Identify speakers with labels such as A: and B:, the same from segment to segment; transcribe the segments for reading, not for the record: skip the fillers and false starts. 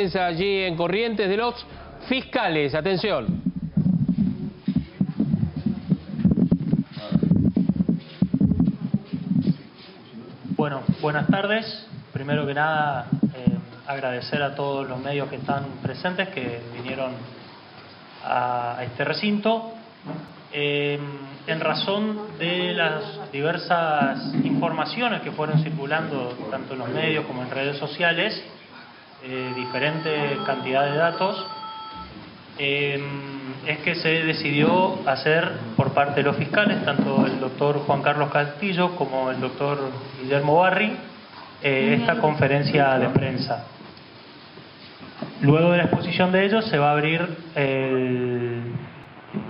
A: Allí en Corrientes de los fiscales. Atención.
B: Bueno, buenas tardes. Primero que nada, agradecer a todos los medios que están presentes, que vinieron a este recinto. En razón de las diversas informaciones que fueron circulando tanto en los medios como en redes sociales, diferente cantidad de datos, es que se decidió hacer por parte de los fiscales, tanto el doctor Juan Carlos Castillo como el doctor Guillermo Barri, esta conferencia de prensa. Luego de la exposición de ellos se va a abrir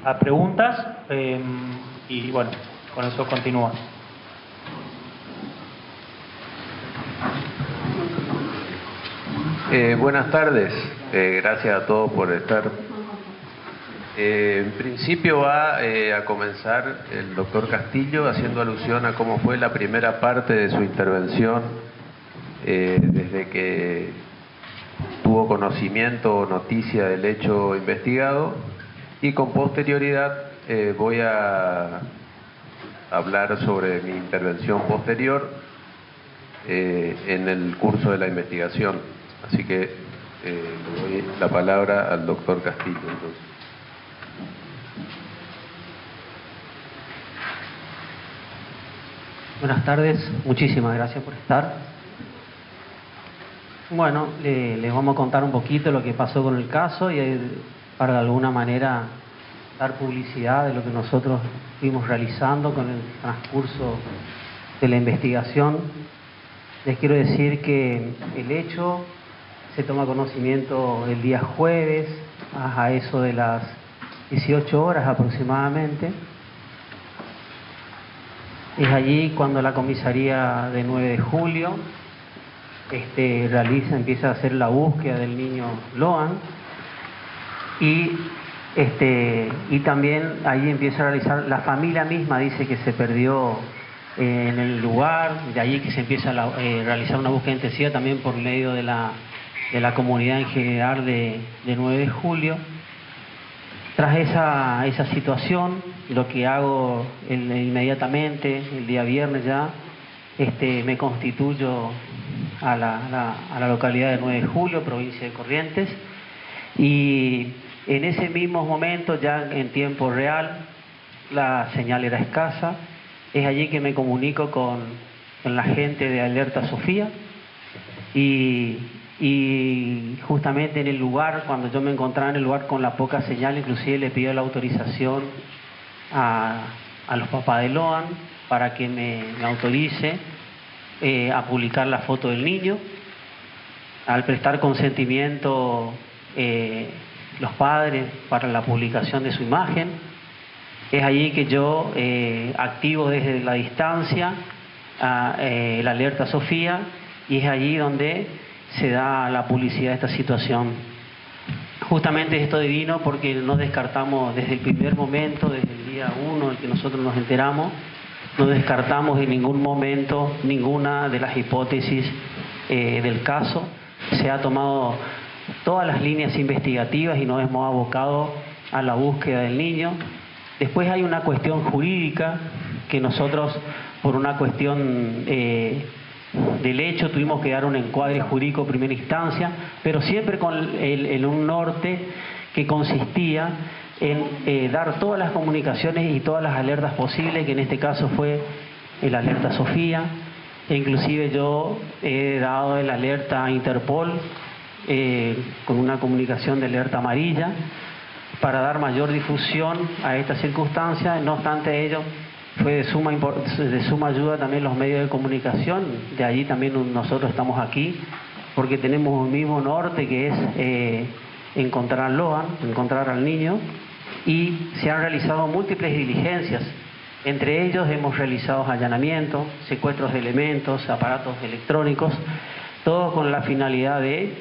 B: a preguntas y bueno, con eso continúa.
C: Buenas tardes, gracias a todos por estar. En principio va a comenzar el doctor Castillo haciendo alusión a cómo fue la primera parte de su intervención desde que tuvo conocimiento o noticia del hecho investigado, y con posterioridad voy a hablar sobre mi intervención posterior en el curso de la investigación. Así que le doy la palabra al doctor Castillo. Entonces.
D: Buenas tardes, muchísimas gracias por estar. Bueno, les vamos a contar un poquito lo que pasó con el caso y para de alguna manera dar publicidad de lo que nosotros fuimos realizando con el transcurso de la investigación. Les quiero decir que el hecho se toma conocimiento el día jueves, a eso de las 18 horas aproximadamente. Es allí cuando la comisaría de 9 de julio empieza a hacer la búsqueda del niño Loan, y también allí empieza a realizar, la familia misma dice que se perdió en el lugar, de allí que se empieza a realizar una búsqueda intensiva también por medio de la comunidad en general de 9 de julio. Tras esa situación, lo que hago inmediatamente, el día viernes ya, me constituyo a la localidad de 9 de julio, provincia de Corrientes, y en ese mismo momento, ya en tiempo real, la señal era escasa. Es allí que me comunico con la gente de Alerta Sofía, y justamente en el lugar, cuando yo me encontraba en el lugar con la poca señal, inclusive le pido la autorización a los papás de Loan para que me autorice a publicar la foto del niño. Al prestar consentimiento los padres para la publicación de su imagen, es allí que yo activo desde la distancia la Alerta Sofía, y es allí donde se da la publicidad de esta situación. Justamente esto divino porque no descartamos desde el primer momento, desde el día 1 en que nosotros nos enteramos, no descartamos en ningún momento ninguna de las hipótesis del caso. Se ha tomado todas las líneas investigativas y nos hemos abocado a la búsqueda del niño. Después hay una cuestión jurídica que nosotros, por una cuestión del hecho, tuvimos que dar un encuadre jurídico en primera instancia, pero siempre con un norte que consistía en dar todas las comunicaciones y todas las alertas posibles, que en este caso fue el Alerta Sofía, e inclusive yo he dado el alerta a Interpol con una comunicación de alerta amarilla para dar mayor difusión a esta circunstancia. No obstante ello, fue de suma ayuda también los medios de comunicación. De allí también nosotros estamos aquí porque tenemos un mismo norte, que es encontrar a Loan, encontrar al niño, y se han realizado múltiples diligencias. Entre ellos hemos realizado allanamientos, secuestros de elementos, aparatos electrónicos, todo con la finalidad de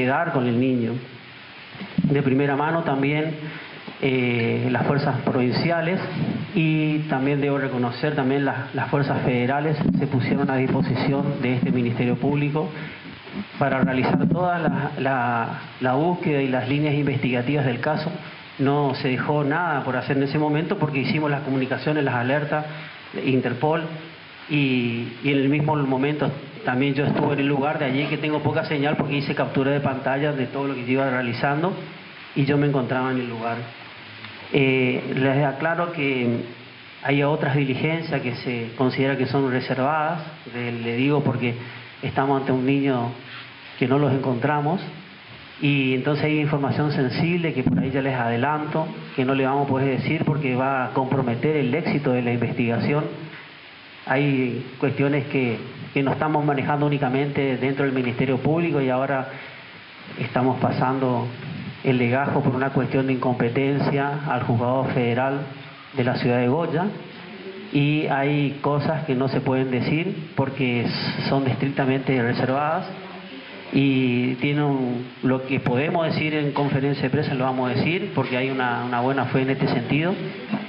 D: dar con el niño. De primera mano también las fuerzas provinciales, y también debo reconocer también las fuerzas federales se pusieron a disposición de este Ministerio Público para realizar toda la búsqueda y las líneas investigativas del caso. No se dejó nada por hacer en ese momento porque hicimos las comunicaciones, las alertas, Interpol, y en el mismo momento también yo estuve en el lugar de allí, que tengo poca señal porque hice captura de pantalla de todo lo que yo iba realizando y yo me encontraba en el lugar. Les aclaro que hay otras diligencias que se considera que son reservadas, le digo porque estamos ante un niño que no los encontramos, y entonces hay información sensible que por ahí ya les adelanto, que no le vamos a poder decir porque va a comprometer el éxito de la investigación. Hay cuestiones que no estamos manejando únicamente dentro del Ministerio Público y ahora estamos pasando el legajo por una cuestión de incompetencia al Juzgado Federal de la ciudad de Goya, y hay cosas que no se pueden decir porque son estrictamente reservadas, y lo que podemos decir en conferencia de prensa lo vamos a decir porque hay una buena fe en este sentido,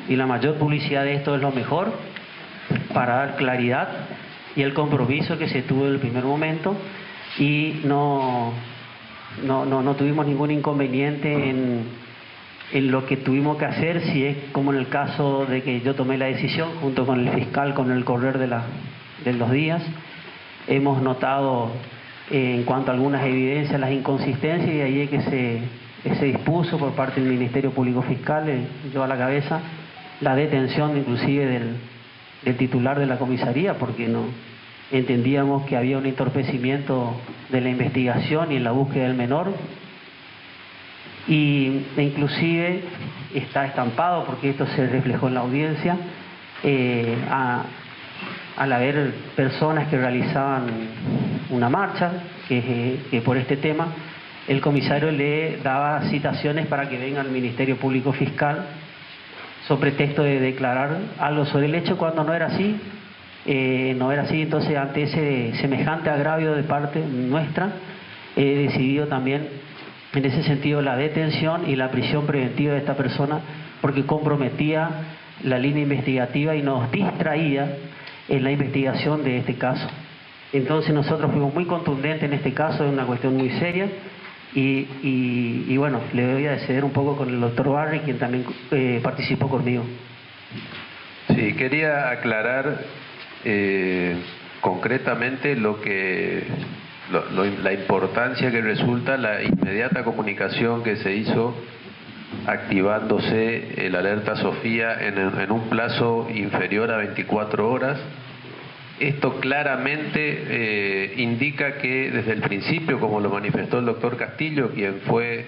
D: y la mayor publicidad de esto es lo mejor para dar claridad y el compromiso que se tuvo en el primer momento, y no tuvimos ningún inconveniente en lo que tuvimos que hacer, si es como en el caso de que yo tomé la decisión junto con el fiscal con el correr de los días. Hemos notado en cuanto a algunas evidencias las inconsistencias, y ahí es que se dispuso por parte del Ministerio Público Fiscal, yo a la cabeza, la detención inclusive del titular de la comisaría, porque no entendíamos que había un entorpecimiento de la investigación y en la búsqueda del menor, e inclusive está estampado, porque esto se reflejó en la audiencia, al haber personas que realizaban una marcha que por este tema, el comisario le daba citaciones para que venga al Ministerio Público Fiscal sobre pretexto de declarar algo sobre el hecho cuando no era así. Entonces ante ese semejante agravio de parte nuestra, he decidido también en ese sentido la detención y la prisión preventiva de esta persona, porque comprometía la línea investigativa y nos distraía en la investigación de este caso. Entonces nosotros fuimos muy contundentes en este caso, es una cuestión muy seria, y bueno, le voy a ceder un poco con el doctor Barry, quien también participó conmigo.
C: Sí, quería aclarar concretamente la importancia que resulta la inmediata comunicación que se hizo activándose el alerta Sofía en un plazo inferior a 24 horas. Esto claramente indica que desde el principio, como lo manifestó el doctor Castillo, quien fue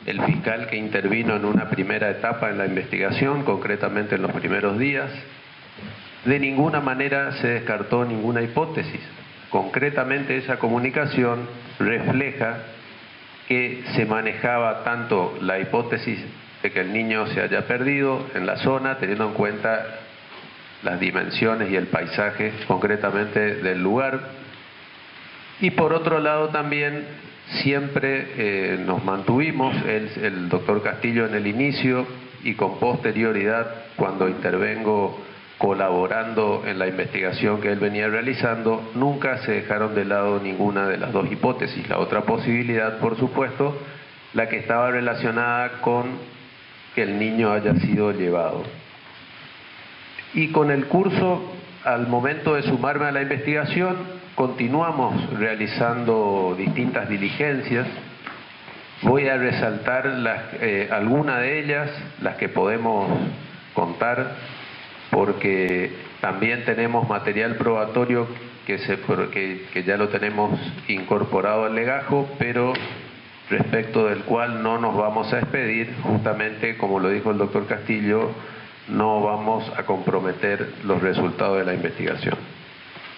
C: el fiscal que intervino en una primera etapa en la investigación, concretamente en los primeros días, de ninguna manera se descartó ninguna hipótesis. Concretamente esa comunicación refleja que se manejaba tanto la hipótesis de que el niño se haya perdido en la zona, teniendo en cuenta las dimensiones y el paisaje concretamente del lugar, y por otro lado también siempre nos mantuvimos, el doctor Castillo en el inicio y con posterioridad cuando intervengo colaborando en la investigación que él venía realizando, nunca se dejaron de lado ninguna de las dos hipótesis. La otra posibilidad, por supuesto, la que estaba relacionada con que el niño haya sido llevado. Y con el curso, al momento de sumarme a la investigación, continuamos realizando distintas diligencias. Voy a resaltar algunas de ellas, las que podemos contar, porque también tenemos material probatorio que ya lo tenemos incorporado al legajo, pero respecto del cual no nos vamos a expedir, justamente como lo dijo el doctor Castillo, no vamos a comprometer los resultados de la investigación.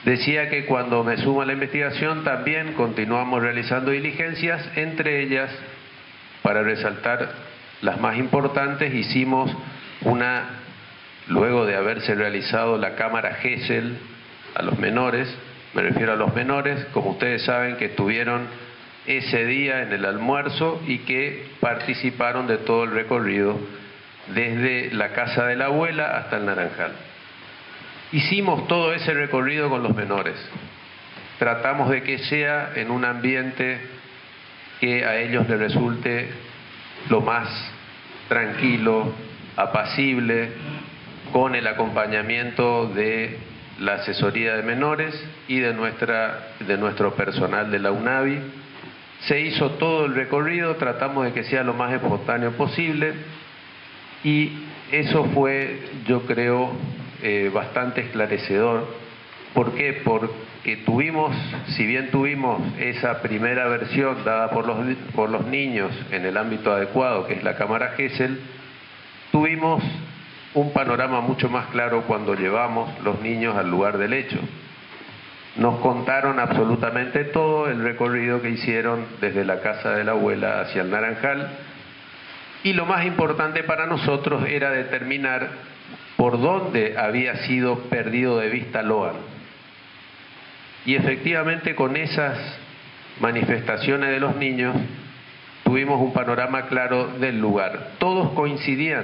C: Decía que cuando me sumo a la investigación también continuamos realizando diligencias, entre ellas, para resaltar las más importantes, hicimos luego de haberse realizado la cámara Gesell a los menores, me refiero a los menores, como ustedes saben, que estuvieron ese día en el almuerzo y que participaron de todo el recorrido desde la casa de la abuela hasta el Naranjal. Hicimos todo ese recorrido con los menores. tratamos de que sea en un ambiente que a ellos les resulte lo más tranquilo, apacible, con el acompañamiento de la asesoría de menores y de nuestro personal de la UNAVI. Se hizo todo el recorrido, tratamos de que sea lo más espontáneo posible y eso fue, yo creo, bastante esclarecedor. ¿Por qué? Porque tuvimos, si bien tuvimos esa primera versión dada por los niños en el ámbito adecuado, que es la cámara Gesell, tuvimos un panorama mucho más claro cuando llevamos los niños al lugar del hecho. Nos contaron absolutamente todo el recorrido que hicieron desde la casa de la abuela hacia el Naranjal, y lo más importante para nosotros era determinar por dónde había sido perdido de vista Loan. Y efectivamente con esas manifestaciones de los niños tuvimos un panorama claro del lugar. Todos coincidían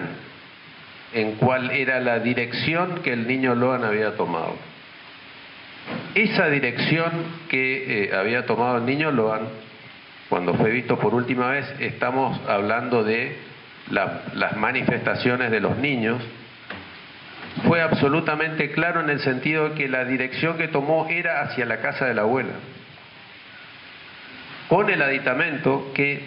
C: en cuál era la dirección que el niño Loan había tomado. Esa dirección que había tomado el niño Loan, cuando fue visto por última vez, estamos hablando de las manifestaciones de los niños, fue absolutamente claro en el sentido de que la dirección que tomó era hacia la casa de la abuela, con el aditamento que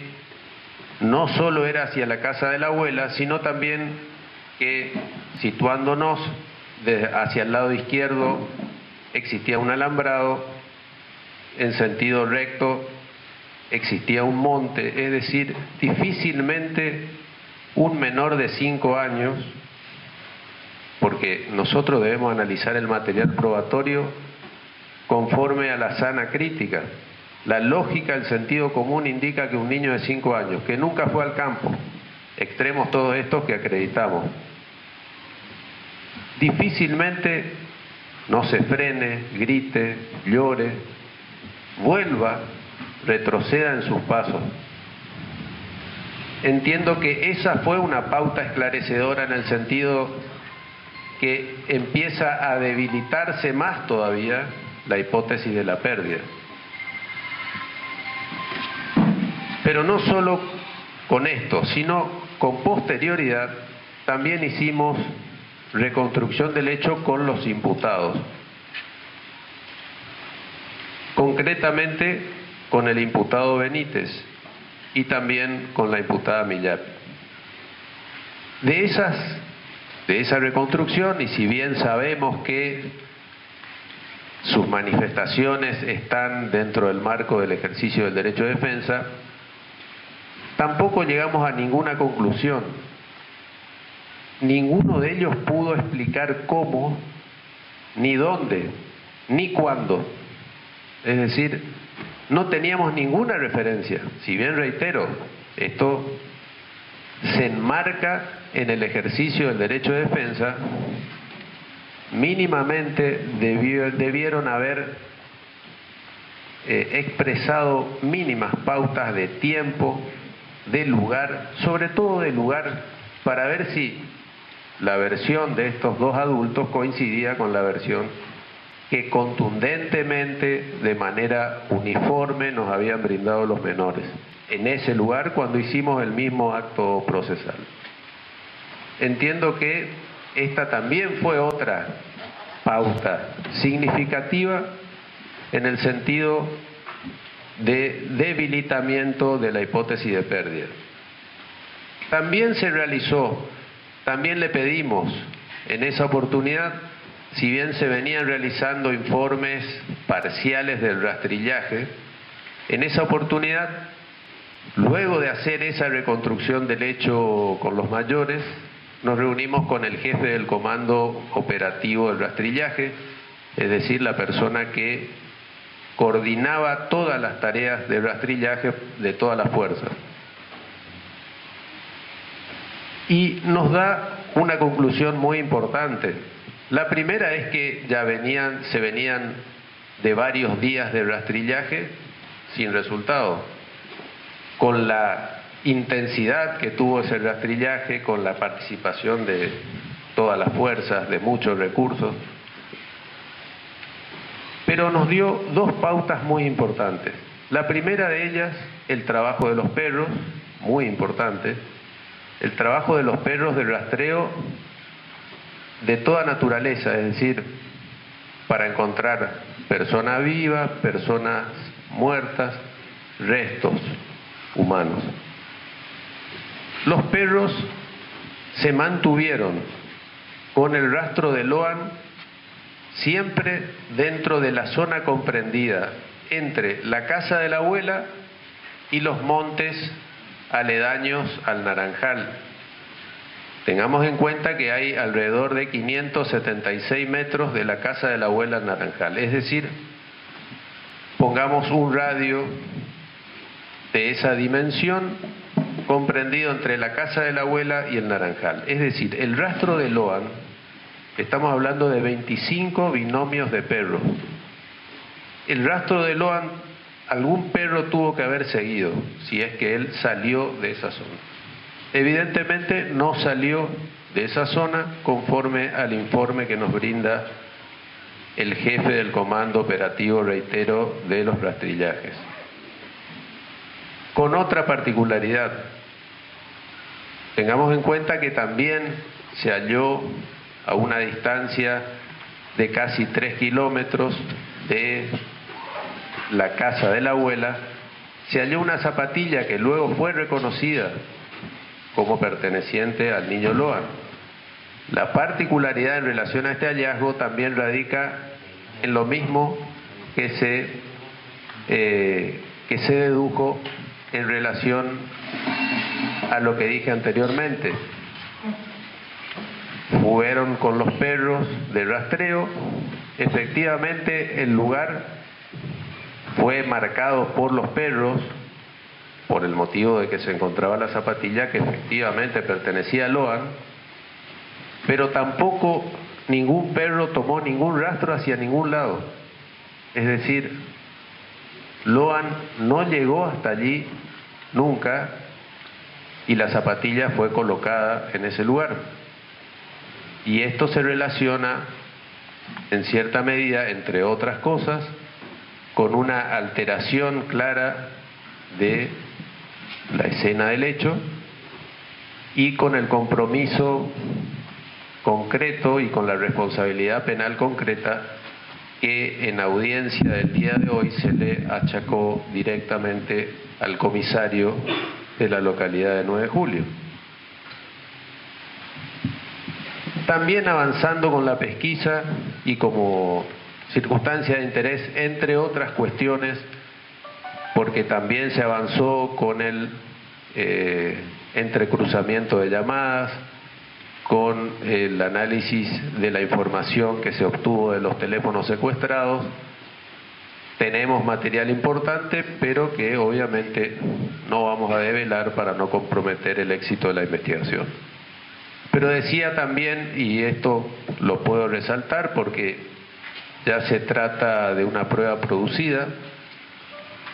C: no solo era hacia la casa de la abuela, sino también que, situándonos hacia el lado izquierdo, existía un alambrado, en sentido recto existía un monte, es decir, difícilmente un menor de 5 años, porque nosotros debemos analizar el material probatorio conforme a la sana crítica. La lógica, el sentido común indica que un niño de 5 años, que nunca fue al campo, extremos todos estos que acreditamos, difícilmente no se frene, grite, llore, vuelva, retroceda en sus pasos. Entiendo que esa fue una pauta esclarecedora en el sentido que empieza a debilitarse más todavía la hipótesis de la pérdida. Pero no solo con esto, sino con posterioridad también hicimos reconstrucción del hecho con los imputados. Concretamente con el imputado Benítez y también con la imputada Millán. De esa reconstrucción, y si bien sabemos que sus manifestaciones están dentro del marco del ejercicio del derecho de defensa, tampoco llegamos a ninguna conclusión. Ninguno de ellos pudo explicar cómo, ni dónde, ni cuándo. Es decir, no teníamos ninguna referencia. Si bien reitero, esto se enmarca en el ejercicio del derecho de defensa, mínimamente debieron haber expresado mínimas pautas de tiempo, de lugar, sobre todo de lugar, para ver si la versión de estos dos adultos coincidía con la versión que contundentemente, de manera uniforme, nos habían brindado los menores en ese lugar cuando hicimos el mismo acto procesal. Entiendo que esta también fue otra pauta significativa en el sentido de debilitamiento de la hipótesis de pérdida. También se realizó, también le pedimos en esa oportunidad, si bien se venían realizando informes parciales del rastrillaje, en esa oportunidad, luego de hacer esa reconstrucción del hecho con los mayores, nos reunimos con el jefe del comando operativo del rastrillaje, es decir, la persona que coordinaba todas las tareas de rastrillaje de todas las fuerzas. Y nos da una conclusión muy importante. La primera es que ya se venían de varios días de rastrillaje sin resultado. Con la intensidad que tuvo ese rastrillaje, con la participación de todas las fuerzas, de muchos recursos. pero nos dio dos pautas muy importantes. La primera de ellas, el trabajo de los perros, muy importante, el trabajo de los perros de rastreo de toda naturaleza, es decir, para encontrar personas vivas, personas muertas, restos humanos. Los perros se mantuvieron con el rastro de Loan siempre dentro de la zona comprendida entre la casa de la abuela y los montes aledaños al Naranjal. Tengamos en cuenta que hay alrededor de 576 metros de la casa de la abuela al Naranjal. Es decir, pongamos un radio de esa dimensión comprendido entre la casa de la abuela y el Naranjal. Es decir, el rastro de Loan, estamos hablando de 25 binomios de perros. El rastro de Loan, algún perro tuvo que haber seguido, si es que él salió de esa zona. Evidentemente no salió de esa zona conforme al informe que nos brinda el jefe del comando operativo, reitero, de los rastrillajes. Con otra particularidad, tengamos en cuenta que también se halló a una distancia de casi 3 kilómetros de la casa de la abuela, se halló una zapatilla que luego fue reconocida como perteneciente al niño Loan. La particularidad en relación a este hallazgo también radica en lo mismo que se dedujo en relación a lo que dije anteriormente. Fueron con los perros de rastreo, efectivamente el lugar fue marcado por los perros por el motivo de que se encontraba la zapatilla que efectivamente pertenecía a Loan, pero tampoco ningún perro tomó ningún rastro hacia ningún lado. Es decir, Loan no llegó hasta allí nunca y la zapatilla fue colocada en ese lugar. Y esto se relaciona en cierta medida, entre otras cosas, con una alteración clara de la escena del hecho y con el compromiso concreto y con la responsabilidad penal concreta que en audiencia del día de hoy se le achacó directamente al comisario de la localidad de 9 de Julio. También avanzando con la pesquisa y como circunstancia de interés, entre otras cuestiones, porque también se avanzó con el entrecruzamiento de llamadas, con el análisis de la información que se obtuvo de los teléfonos secuestrados. Tenemos material importante, pero que obviamente no vamos a develar para no comprometer el éxito de la investigación. Pero decía también, y esto lo puedo resaltar porque ya se trata de una prueba producida,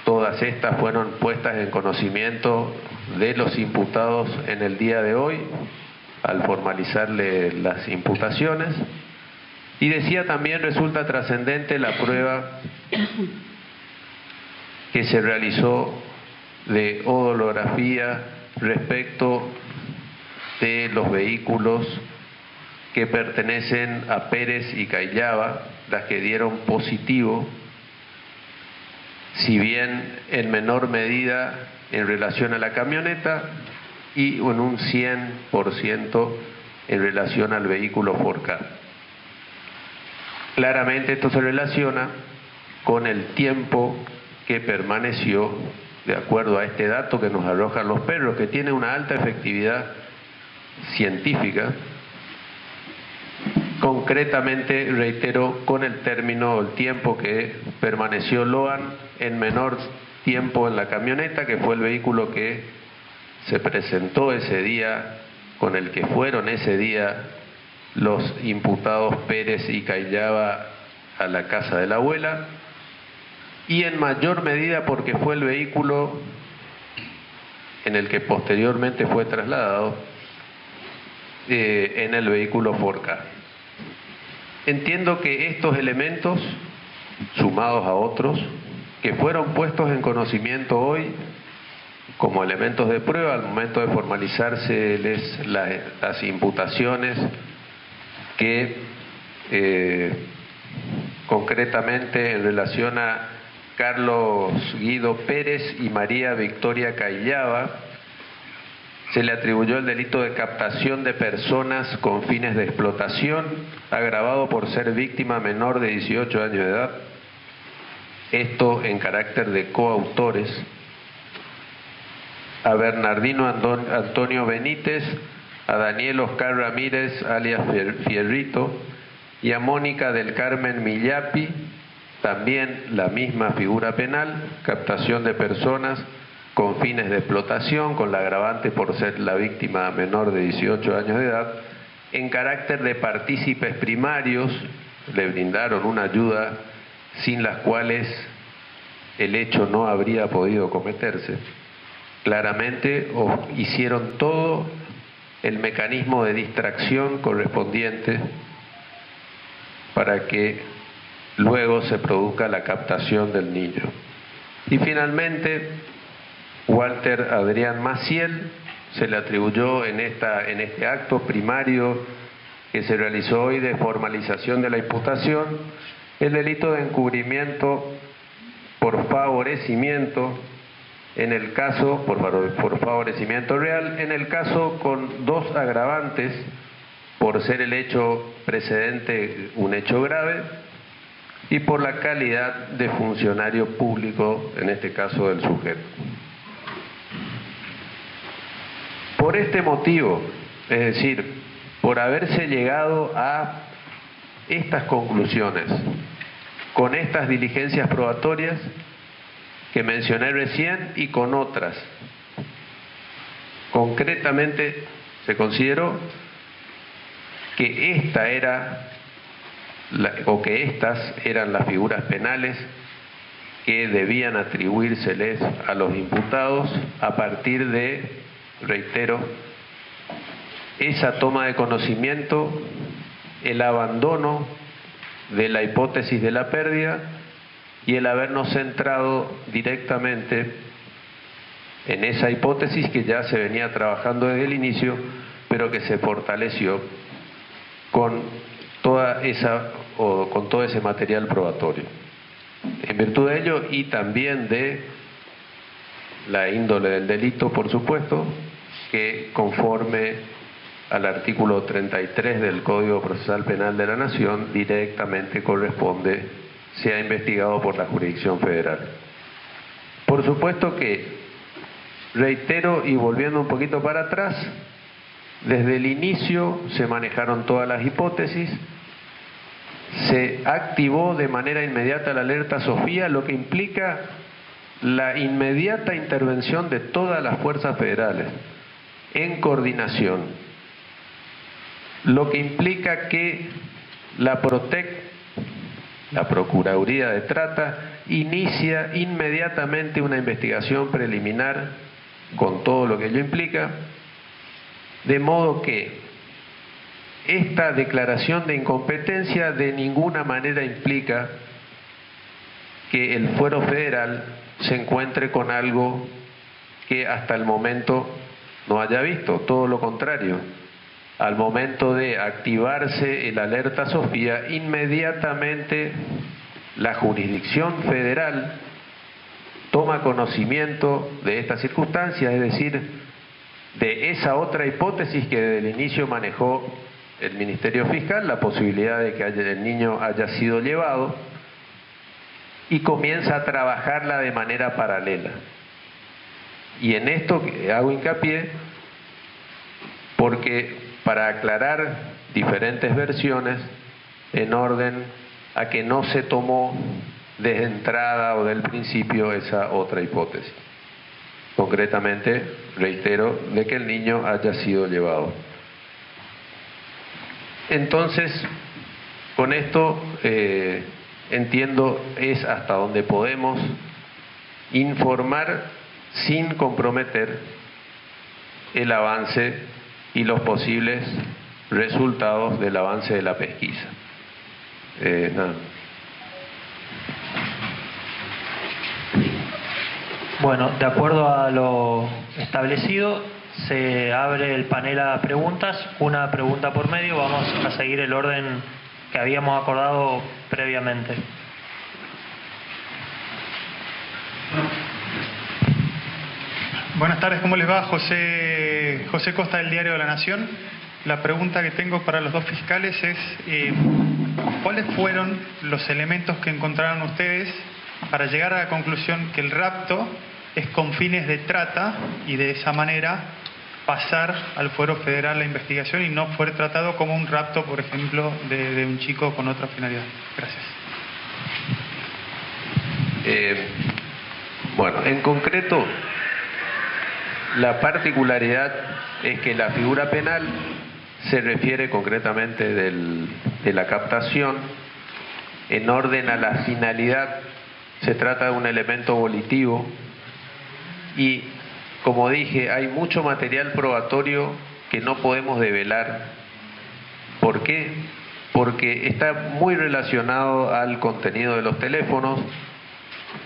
C: todas estas fueron puestas en conocimiento de los imputados en el día de hoy, al formalizarle las imputaciones. Y decía también, resulta trascendente la prueba que se realizó de odolografía respecto de los vehículos que pertenecen a Pérez y Cayaba, las que dieron positivo, si bien en menor medida en relación a la camioneta y en un 100% en relación al vehículo Ford Ka. Claramente esto se relaciona con el tiempo que permaneció, de acuerdo a este dato que nos arrojan los perros, que tiene una alta efectividad científica, concretamente, reitero, con el término, el tiempo que permaneció Loan en menor tiempo en la camioneta, que fue el vehículo que se presentó ese día, con el que fueron ese día los imputados Pérez y Cayaba a la casa de la abuela, y en mayor medida porque fue el vehículo en el que posteriormente fue trasladado en el vehículo Ford Ka. Entiendo que estos elementos sumados a otros, que fueron puestos en conocimiento hoy como elementos de prueba al momento de formalizarse las imputaciones que concretamente en relación a Carlos Guido Pérez y María Victoria Cayaba se le atribuyó el delito de captación de personas con fines de explotación, agravado por ser víctima menor de 18 años de edad, esto en carácter de coautores. A Bernardino Antonio Benítez, a Daniel Oscar Ramírez, alias Fierrito, y a Mónica del Carmen Millapi, también la misma figura penal, captación de personas con fines de explotación, con la agravante por ser la víctima menor de 18 años de edad, en carácter de partícipes primarios, le brindaron una ayuda sin las cuales el hecho no habría podido cometerse. Claramente hicieron todo el mecanismo de distracción correspondiente para que luego se produzca la captación del niño. Y finalmente, Walter Adrián Maciel se le atribuyó en este acto primario que se realizó hoy de formalización de la imputación el delito de encubrimiento por favorecimiento en el caso, por favorecimiento real, en el caso con dos agravantes por ser el hecho precedente un hecho grave y por la calidad de funcionario público, en este caso del sujeto. Por este motivo, es decir, por haberse llegado a estas conclusiones, con estas diligencias probatorias que mencioné recién y con otras, concretamente se consideró que estas eran las figuras penales que debían atribuírseles a los imputados a partir de, reitero, esa toma de conocimiento, el abandono de la hipótesis de la pérdida y el habernos centrado directamente en esa hipótesis que ya se venía trabajando desde el inicio, pero que se fortaleció con todo ese material probatorio. En virtud de ello y también de la índole del delito, por supuesto, que conforme al artículo 33 del Código Procesal Penal de la Nación directamente corresponde sea investigado por la jurisdicción federal. Por supuesto que, reitero y volviendo un poquito para atrás, desde el inicio se manejaron todas las hipótesis, se activó de manera inmediata la alerta Sofía, lo que implica la inmediata intervención de todas las fuerzas federales en coordinación, lo que implica que la PROTEC, la Procuraduría de Trata, inicia inmediatamente una investigación preliminar con todo lo que ello implica, de modo que esta declaración de incompetencia de ninguna manera implica que el fuero federal se encuentre con algo que hasta el momento no haya visto, todo lo contrario. Al momento de activarse el alerta Sofía, inmediatamente la jurisdicción federal toma conocimiento de esta circunstancia, es decir, de esa otra hipótesis que desde el inicio manejó el Ministerio Fiscal, la posibilidad de que el niño haya sido llevado, y comienza a trabajarla de manera paralela. Y en esto hago hincapié porque para aclarar diferentes versiones en orden a que no se tomó desde entrada o del principio esa otra hipótesis. Concretamente, reitero, de que el niño haya sido llevado. Entonces, con esto entiendo es hasta donde podemos informar sin comprometer el avance y los posibles resultados del avance de la pesquisa. Nada.
B: Bueno, de acuerdo a lo establecido, se abre el panel a preguntas, una pregunta por medio. Vamos a seguir el orden que habíamos acordado previamente.
E: Buenas tardes, ¿cómo les va? José Costa, del Diario de la Nación. La pregunta que tengo para los dos fiscales es ¿cuáles fueron los elementos que encontraron ustedes para llegar a la conclusión que el rapto es con fines de trata y de esa manera pasar al fuero federal la investigación y no fue tratado como un rapto, por ejemplo, de un chico con otra finalidad? Gracias.
C: Bueno, en concreto, la particularidad es que la figura penal se refiere concretamente de la captación en orden a la finalidad. Se trata de un elemento volitivo y, como dije, hay mucho material probatorio que no podemos develar. ¿Por qué? Porque está muy relacionado al contenido de los teléfonos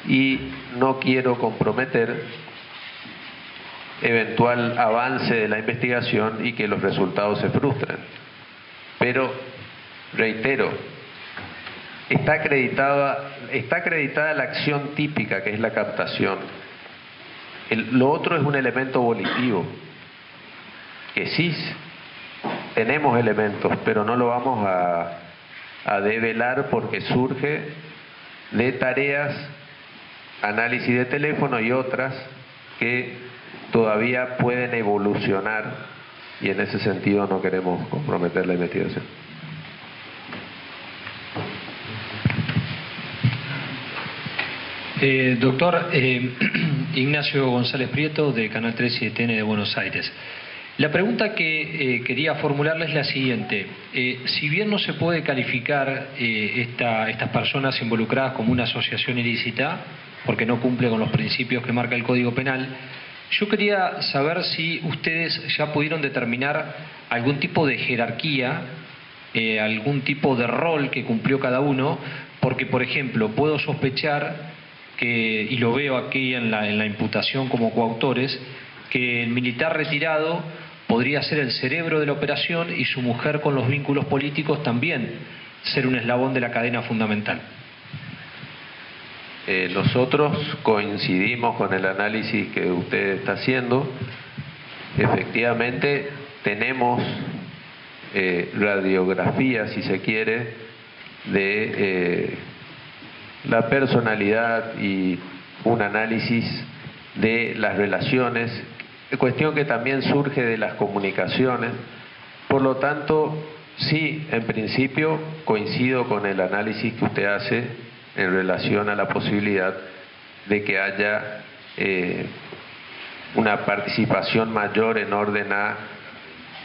C: y no quiero comprometer eventual avance de la investigación y que los resultados se frustren. Pero, reitero, está acreditada la acción típica, que es la captación. Lo otro es un elemento volitivo, que sí tenemos elementos, pero no lo vamos a develar porque surge de tareas, análisis de teléfono y otras que todavía pueden evolucionar, y en ese sentido no queremos comprometer la investigación.
F: Doctor, Ignacio González Prieto, de Canal 3 y ETN de Buenos Aires. La pregunta que quería formularle es la siguiente. Si bien no se puede calificar estas personas involucradas como una asociación ilícita, porque no cumple con los principios que marca el Código Penal, yo quería saber si ustedes ya pudieron determinar algún tipo de jerarquía, algún tipo de rol que cumplió cada uno, porque, por ejemplo, puedo sospechar que, y lo veo aquí en la imputación como coautores, que el militar retirado podría ser el cerebro de la operación y su mujer con los vínculos políticos también ser un eslabón de la cadena fundamental.
C: Nosotros coincidimos con el análisis que usted está haciendo. Efectivamente, tenemos radiografía, si se quiere, de la personalidad y un análisis de las relaciones, cuestión que también surge de las comunicaciones. Por lo tanto, sí, en principio coincido con el análisis que usted hace en relación a la posibilidad de que haya una participación mayor en orden a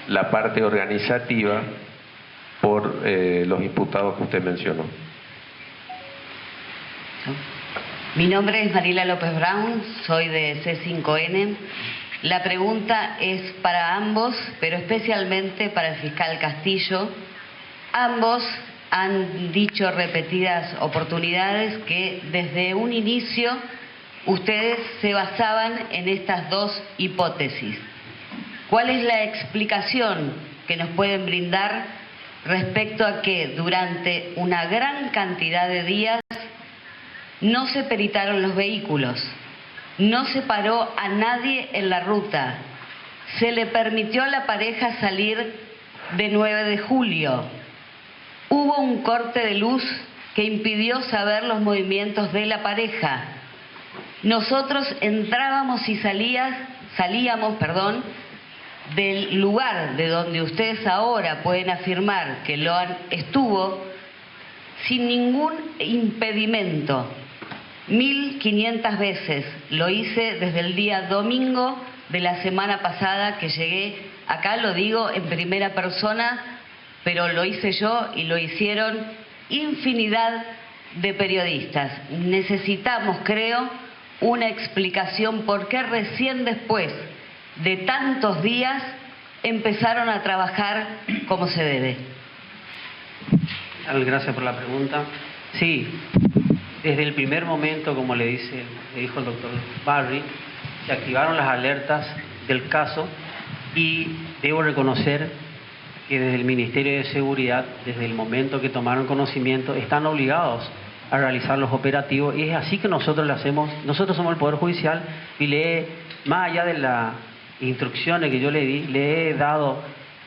C: la parte organizativa por los imputados que usted mencionó.
G: Mi nombre es Marila López Brown, soy de C5N. La pregunta es para ambos, pero especialmente para el fiscal Castillo. Ambos han dicho repetidas oportunidades que desde un inicio ustedes se basaban en estas dos hipótesis. ¿Cuál es la explicación que nos pueden brindar respecto a que durante una gran cantidad de días no se peritaron los vehículos, no se paró a nadie en la ruta, se le permitió a la pareja salir de 9 de julio, hubo un corte de luz que impidió saber los movimientos de la pareja, nosotros entrábamos y salíamos del lugar de donde ustedes ahora pueden afirmar que Loan estuvo sin ningún impedimento. 1500 veces lo hice desde el día domingo de la semana pasada que llegué acá, lo digo en primera persona, pero lo hice yo y lo hicieron infinidad de periodistas. Necesitamos, creo, una explicación por qué recién después de tantos días empezaron a trabajar como se debe.
D: Gracias por la pregunta. Sí, desde el primer momento, como le dijo el doctor Barry, se activaron las alertas del caso y debo reconocer que desde el Ministerio de Seguridad, desde el momento que tomaron conocimiento, están obligados a realizar los operativos y es así que nosotros lo hacemos. Nosotros somos el Poder Judicial y más allá de las instrucciones que yo le di, le he dado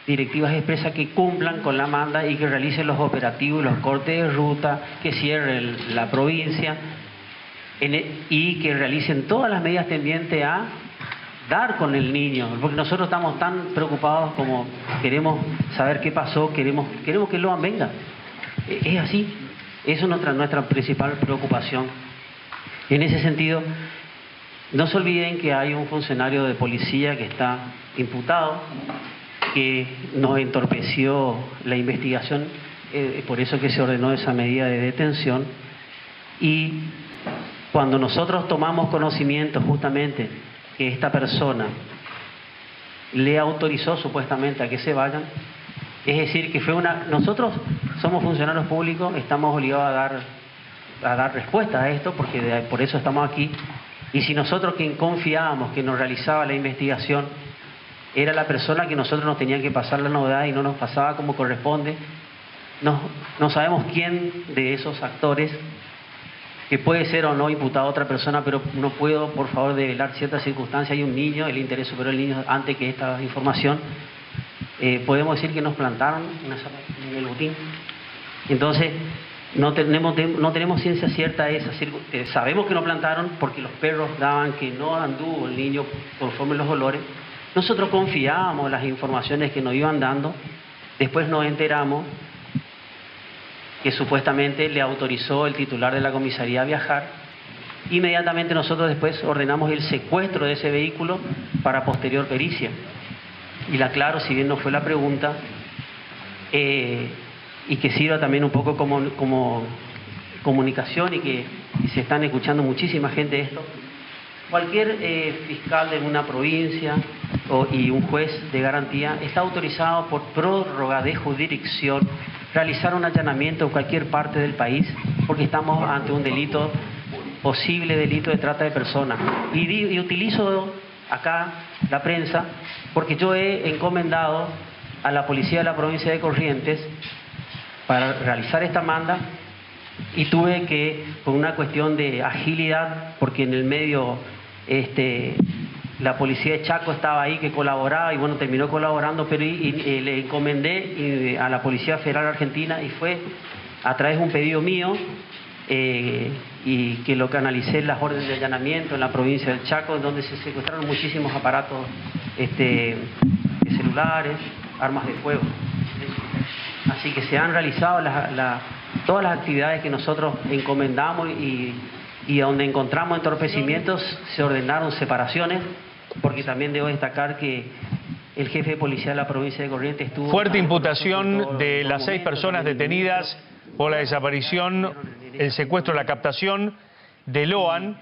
D: directivas expresas que cumplan con la manda y que realicen los operativos, los cortes de ruta, que cierren la provincia y que realicen todas las medidas tendientes a dar con el niño, porque nosotros estamos tan preocupados como queremos saber qué pasó, queremos que Loan venga. Es así, eso es nuestra principal preocupación. En ese sentido, no se olviden que hay un funcionario de policía que está imputado, que nos entorpeció la investigación, por eso que se ordenó esa medida de detención. Y cuando nosotros tomamos conocimiento justamente que esta persona le autorizó supuestamente a que se vayan, es decir, que nosotros somos funcionarios públicos, estamos obligados a dar respuesta a esto, porque por eso estamos aquí, y si nosotros quien confiábamos que nos realizaba la investigación era la persona que nosotros nos tenían que pasar la novedad y no nos pasaba como corresponde, no sabemos quién de esos actores, que puede ser o no imputado a otra persona, pero no puedo, por favor, develar ciertas circunstancias. Hay un niño, el interés superior del niño antes que esta información. Podemos decir que nos plantaron en el botín. Entonces, no tenemos ciencia cierta de esa circunstancia. Sabemos que nos plantaron porque los perros daban que no anduvo el niño conforme los olores. Nosotros confiábamos en las informaciones que nos iban dando. Después nos enteramos que supuestamente le autorizó el titular de la comisaría a viajar. Inmediatamente nosotros después ordenamos el secuestro de ese vehículo para posterior pericia. Y la aclaro, si bien no fue la pregunta, y que sirva también un poco como comunicación y que se están escuchando muchísima gente de esto. Cualquier fiscal de una provincia y un juez de garantía está autorizado por prórroga de jurisdicción realizar un allanamiento en cualquier parte del país porque estamos ante un delito, posible delito de trata de personas. Y utilizo acá la prensa porque yo he encomendado a la policía de la provincia de Corrientes para realizar esta manda y tuve que, por una cuestión de agilidad, porque en el medio la policía de Chaco estaba ahí que colaboraba y bueno, terminó colaborando, pero le encomendé a la Policía Federal Argentina y fue a través de un pedido mío y que lo canalicé en las órdenes de allanamiento en la provincia del Chaco, en donde se secuestraron muchísimos aparatos celulares, armas de fuego. Así que se han realizado todas las actividades que nosotros encomendamos y donde encontramos entorpecimientos se ordenaron separaciones, porque también debo destacar que el jefe de policía de la provincia de Corrientes estuvo...
H: Fuerte imputación de las 6 personas detenidas por la desaparición, el secuestro, la captación de Loan,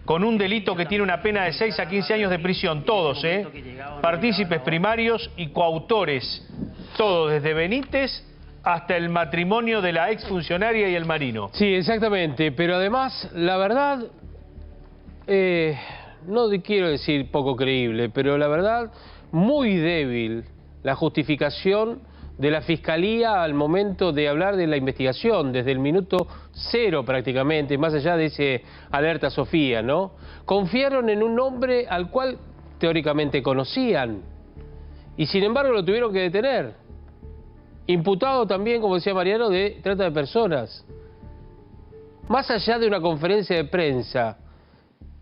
H: con un delito que tiene una pena de 6 a 15 años de prisión, todos, partícipes primarios y coautores, todos, desde Benítez hasta el matrimonio de la exfuncionaria y el marino.
A: Sí, exactamente, pero además, la verdad, no quiero decir poco creíble, pero la verdad, muy débil la justificación de la Fiscalía al momento de hablar de la investigación, desde el minuto 0 prácticamente, más allá de ese alerta Sofía, ¿no? Confiaron en un hombre al cual teóricamente conocían y sin embargo lo tuvieron que detener. Imputado también, como decía Mariano, de trata de personas. Más allá de una conferencia de prensa,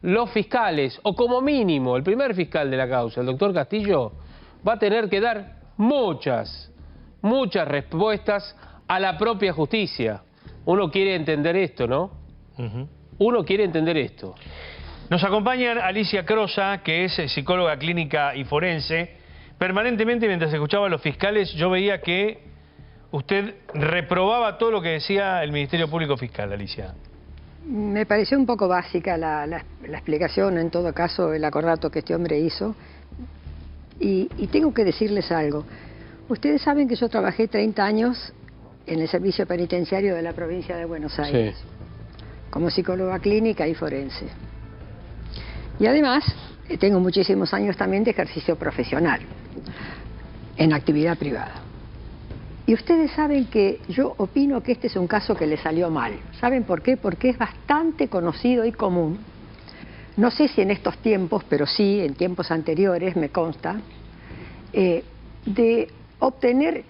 A: los fiscales, o como mínimo el primer fiscal de la causa, el doctor Castillo, va a tener que dar muchas respuestas a la propia justicia. Uno quiere entender esto, ¿no? Uno quiere entender esto.
H: Nos acompaña Alicia Crosa, que es psicóloga clínica y forense. Permanentemente, mientras escuchaba a los fiscales, yo veía que usted reprobaba todo lo que decía el Ministerio Público Fiscal, Alicia.
I: Me pareció un poco básica la explicación, en todo caso, el acordato que este hombre hizo. Y tengo que decirles algo. Ustedes saben que yo trabajé 30 años en el servicio penitenciario de la provincia de Buenos Aires. Sí. como psicóloga clínica y forense. Y además, tengo muchísimos años también de ejercicio profesional, en actividad privada. Y ustedes saben que yo opino que este es un caso que le salió mal. ¿Saben por qué? Porque es bastante conocido y común. No sé si en estos tiempos, pero sí en tiempos anteriores, me consta, de obtener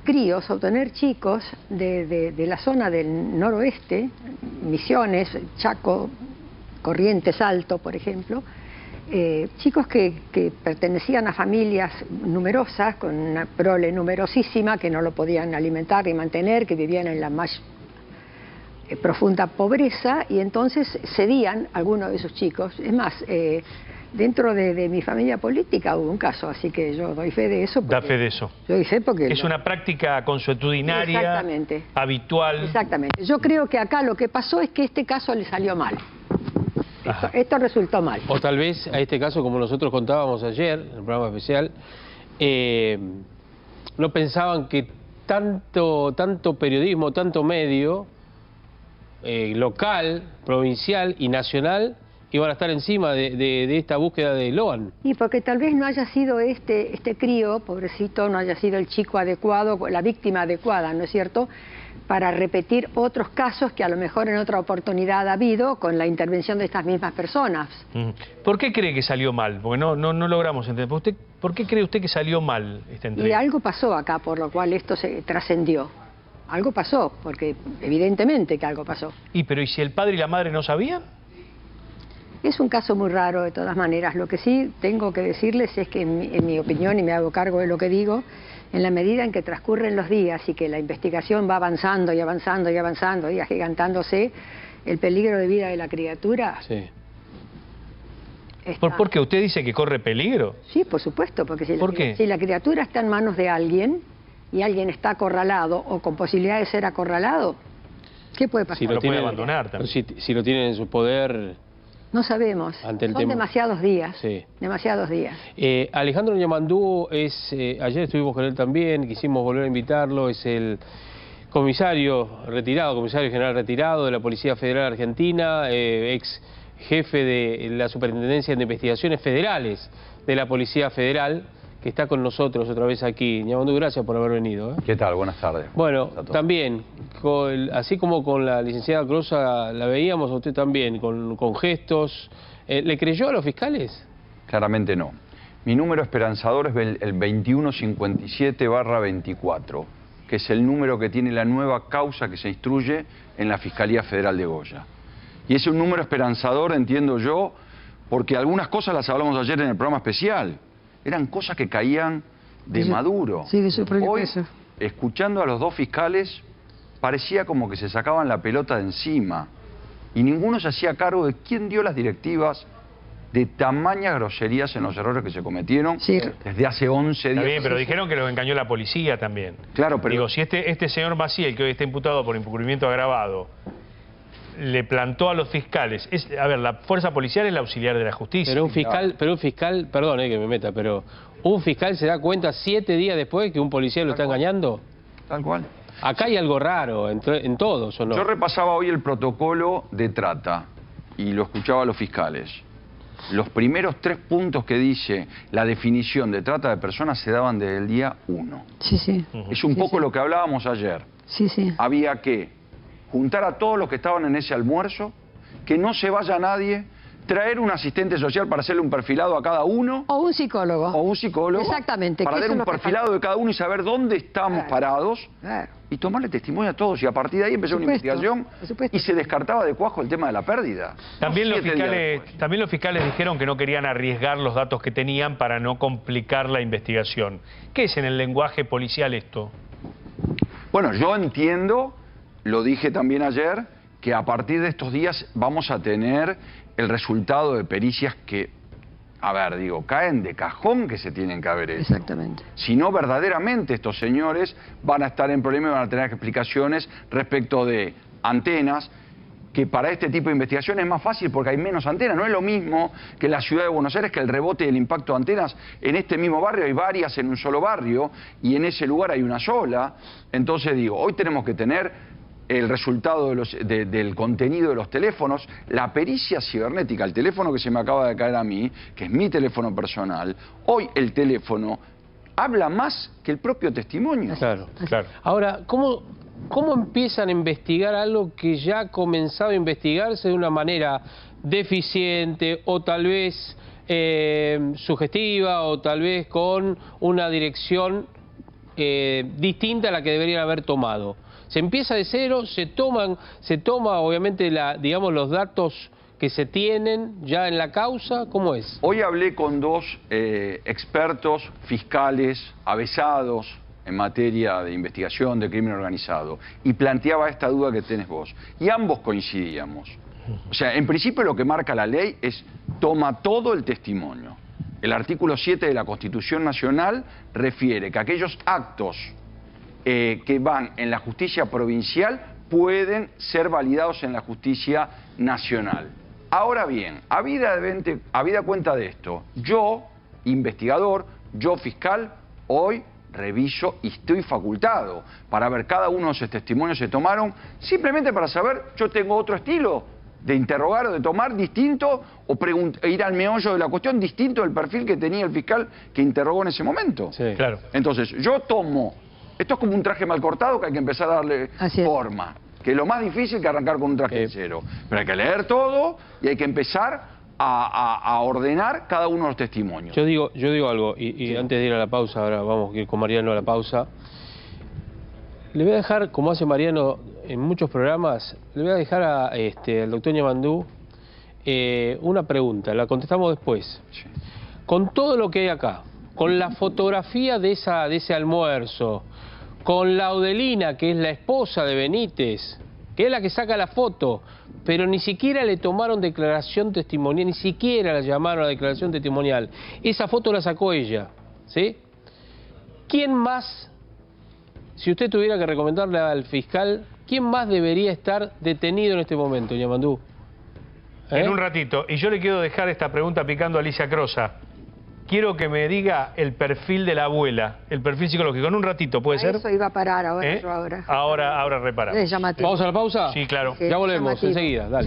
I: críos, obtener chicos de la zona del noroeste, Misiones, Chaco, Corrientes Alto, por ejemplo, chicos que pertenecían a familias numerosas, con una prole numerosísima, que no lo podían alimentar ni mantener, que vivían en la más profunda pobreza, y entonces cedían algunos de sus chicos. Es más, dentro de mi familia política hubo un caso, así que yo doy fe de eso.
H: Da fe de eso.
I: Yo doy fe porque...
H: Es una práctica consuetudinaria, habitual.
I: Exactamente. Yo creo que acá lo que pasó es que este caso le salió mal. Esto resultó mal.
A: O tal vez a este caso, como nosotros contábamos ayer, en el programa especial, no pensaban que tanto periodismo, tanto medio, local, provincial y nacional, iban a estar encima de esta búsqueda de Loan.
I: Y porque tal vez no haya sido este crío, pobrecito, no haya sido el chico adecuado, la víctima adecuada, ¿no es cierto?, para repetir otros casos que a lo mejor en otra oportunidad ha habido con la intervención de estas mismas personas.
H: ¿Por qué cree que salió mal? Porque no logramos entender. ¿Por qué cree usted que salió mal esta entrega?
I: Y algo pasó acá, por lo cual esto se trascendió. Algo pasó, porque evidentemente que algo pasó.
H: ¿Y si el padre y la madre no sabían?
I: Es un caso muy raro, de todas maneras. Lo que sí tengo que decirles es que, en mi opinión, y me hago cargo de lo que digo, en la medida en que transcurren los días y que la investigación va avanzando y avanzando y avanzando y agigantándose, el peligro de vida de la criatura...
A: Sí.
H: ¿Por qué? ¿Usted dice que corre peligro?
I: Sí, por supuesto, porque
H: ¿Por
I: si la criatura está en manos de alguien y alguien está acorralado o con posibilidad de ser acorralado, ¿qué puede pasar?
H: Si lo puede abandonar también.
A: Si lo tienen en su poder...
I: No sabemos. Son demasiados días. Sí. Demasiados días.
A: Alejandro Ñamandú ayer estuvimos con él también, quisimos volver a invitarlo, es el comisario general retirado de la Policía Federal Argentina, ex jefe de la Superintendencia de Investigaciones Federales de la Policía Federal, que está con nosotros otra vez aquí. Ñamandú, gracias por haber venido.
J: ¿Qué tal? Buenas tardes.
A: Bueno, también, así como con la licenciada Crosa la veíamos, usted también, con gestos. ¿Le creyó a los fiscales?
J: Claramente no. Mi número esperanzador es el 2157/24, que es el número que tiene la nueva causa que se instruye en la Fiscalía Federal de Goya. Y es un número esperanzador, entiendo yo, porque algunas cosas las hablamos ayer en el programa especial. Eran cosas que caían de Maduro.
I: Sí, de su propio
J: Hoy,
I: peso.
J: escuchando a los dos fiscales, parecía como que se sacaban la pelota de encima. Y ninguno se hacía cargo de quién dio las directivas de tamañas groserías en los errores que se cometieron desde hace 11 días.
H: Está bien, pero dijeron que los engañó la policía también.
J: Claro, pero...
H: Digo, si este señor Maciel, que hoy está imputado por encubrimiento agravado, le plantó a los fiscales... A ver, la fuerza policial es la auxiliar de la justicia.
A: Pero un fiscal, perdón que me meta, pero ¿un fiscal se da cuenta 7 días después que un policía lo está engañando?
J: Tal cual.
A: Acá hay algo raro en todos, ¿o no?
J: Yo repasaba hoy el protocolo de trata y lo escuchaba a los fiscales. Los primeros 3 puntos que dice la definición de trata de personas se daban desde el día 1.
I: Sí, sí.
J: Es un poco lo que hablábamos ayer.
I: Sí, sí.
J: Había que juntar a todos los que estaban en ese almuerzo, que no se vaya nadie, traer un asistente social para hacerle un perfilado a cada uno.
I: O un psicólogo.
J: O un psicólogo.
I: Exactamente.
J: Para dar un perfilado de cada uno y saber dónde estamos parados. Y tomarle testimonio a todos. Y a partir de ahí empezó una investigación y se descartaba de cuajo el tema de la pérdida.
H: También los fiscales dijeron que no querían arriesgar los datos que tenían para no complicar la investigación. ¿Qué es en el lenguaje policial esto?
J: Bueno, yo entiendo, lo dije también ayer, que a partir de estos días vamos a tener el resultado de pericias que, a ver, digo, caen de cajón que se tienen que haber hecho.
I: Exactamente.
J: Si no, verdaderamente estos señores van a estar en problemas y van a tener explicaciones respecto de antenas, que para este tipo de investigación es más fácil porque hay menos antenas. No es lo mismo que en la ciudad de Buenos Aires, que el rebote y el impacto de antenas en este mismo barrio hay varias en un solo barrio y en ese lugar hay una sola. Entonces digo, hoy tenemos que tener el resultado del contenido de los teléfonos, la pericia cibernética, el teléfono que se me acaba de caer a mí, que es mi teléfono personal, hoy el teléfono habla más que el propio testimonio.
A: Claro, claro. Ahora, ¿cómo empiezan a investigar algo que ya ha comenzado a investigarse de una manera deficiente o tal vez sugestiva o tal vez con una dirección distinta a la que deberían haber tomado? Se empieza de cero, se toma obviamente digamos los datos que se tienen ya en la causa, ¿cómo es?
J: Hoy hablé con dos expertos fiscales avesados en materia de investigación de crimen organizado y planteaba esta duda que tenés vos. Y ambos coincidíamos. O sea, en principio lo que marca la ley es toma todo el testimonio. El artículo 7 de la Constitución Nacional refiere que aquellos actos que van en la justicia provincial pueden ser validados en la justicia nacional. Ahora bien, habida cuenta de esto, yo, investigador, yo fiscal, hoy reviso y estoy facultado para ver cada uno de esos testimonios se tomaron, simplemente para saber, yo tengo otro estilo de interrogar o de tomar distinto o ir al meollo de la cuestión distinto del perfil que tenía el fiscal que interrogó en ese momento.
H: Sí, claro.
J: Entonces, yo tomo, esto es como un traje mal cortado que hay que empezar a darle forma, que es lo más difícil que arrancar con un traje de cero. Pero hay que leer todo y hay que empezar a ordenar cada uno de los testimonios.
A: Yo digo algo, y antes de ir a la pausa, ahora vamos a ir con Mariano a la pausa. Le voy a dejar, como hace Mariano en muchos programas, le voy a dejar al doctor Ñamandú una pregunta, la contestamos después.
J: Sí.
A: Con todo lo que hay acá, con la fotografía de ese almuerzo, con Laudelina, que es la esposa de Benítez, que es la que saca la foto, pero ni siquiera le tomaron declaración testimonial, ni siquiera la llamaron a declaración testimonial. Esa foto la sacó ella, ¿sí? ¿Quién más, si usted tuviera que recomendarle al fiscal, quién más debería estar detenido en este momento, Ñamandú?
H: En un ratito. Y yo le quiero dejar esta pregunta picando a Alicia Crosa. Quiero que me diga el perfil de la abuela, el perfil psicológico. En un ratito, ¿puede ser?
I: Eso iba a parar ahora.
H: Ahora reparamos.
I: Es llamativo.
A: ¿Vamos a la pausa?
H: Sí, claro.
A: Ya volvemos, enseguida. Dale.